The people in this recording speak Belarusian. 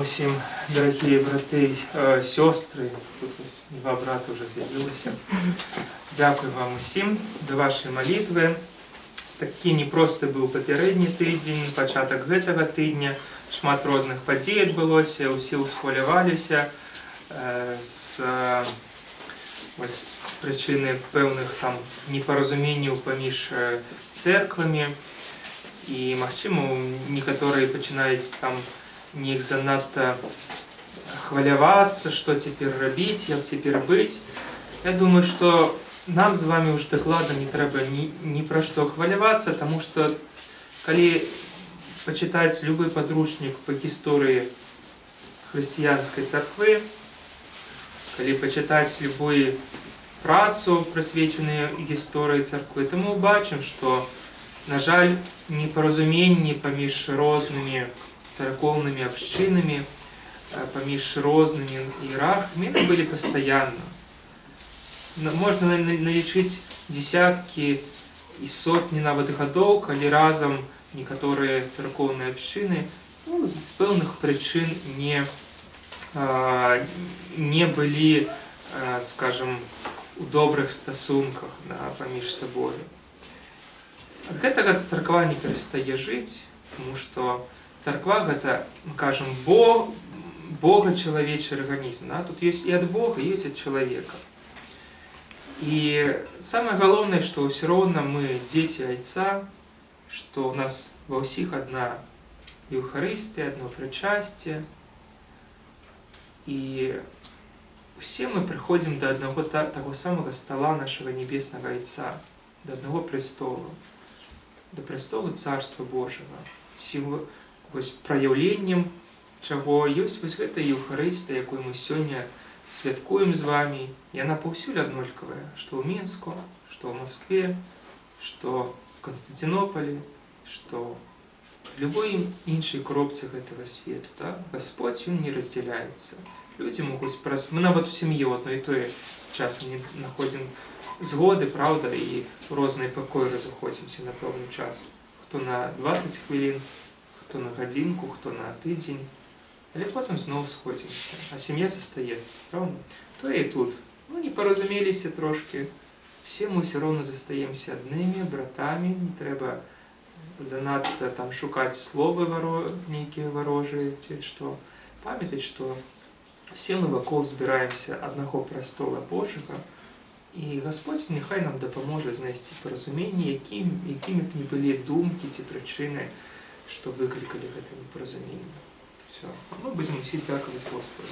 Усім, дорогі брати, сестри, тут два брати вже з'явилися. Дякую вам усім за ваші молитви. Такий непростий був попередній тиждень, початок гэтага тижня. Шмат різних подій відбулося, усі усхвалювалися з причини певних там непорозумінь поміж церквами. І, можливо, некоторі починають там неяк занадто хвалявацца, што цяпер рабіць, як цяпер быць. Я думаю, што нам з вами ўжо дакладна не трэба ні пра што хвалявацца, таму што калі пачытаць любы падручнік па гісторыі хрысціянскай царквы, калі пачытаць любую працу, прысвечаную гісторыі царквы, то мы ўбачым, што, на жаль, непаразуменні паміж рознымі церковными общинами, поміж разными иерархами, они были постоянно. Можно налічыць десятки и сотни нават годов, калі разом некоторые церковные общины з пэўных причин не были, скажем, у добрых стасунках поміж собой. От гэтага церква не перестае жыць, потому что церква – это, скажем, Бога-человечий организм. Да? Тут есть и от Бога, и есть от человека. И самое главное, что все равно мы дети Отца, что у нас во всех одна Евхаристия, одно причастие. И все мы приходим до одного того самого стола нашего Небесного Отца, до одного престола, до престола Царства Божьего. Проявленнем чаго ёсць гэта Евхарыстыя, якую мы сёння святкуем з вами. Яна паўсюль аднолькавая, што ў Мінску, што ў Москве, што в Константинополе, што в любой іншай кропцы гэтага свету. Да? Господь, Ён не раздзяляецца. Людзі могуць мы нават у сям'і ў адной і той часам не находзім згоды, правда, і ў розныя пакоі разыходзімся на пэўны час. Хто на 20 хвілін, хто на гадзінку, хто на тыдзень, але потым зноў сходзімся, а сям'я застаецца, правда? То і тут. Не паразумеліся трошки, все мы ўсё роўна застаемся аднымі братамі, не трэба занадта там шукаць словы нейкія варожыя, ці што. Памятаць, што все мы вакол збіраемся аднаго прастола Божага, і Господь няхай нам дапаможа знайсці паразуменне, якімі б не былі думкі ці прычыны, што выклікалі гэта непаразуменне. Все. Мы будем усім дзякаваць Господу.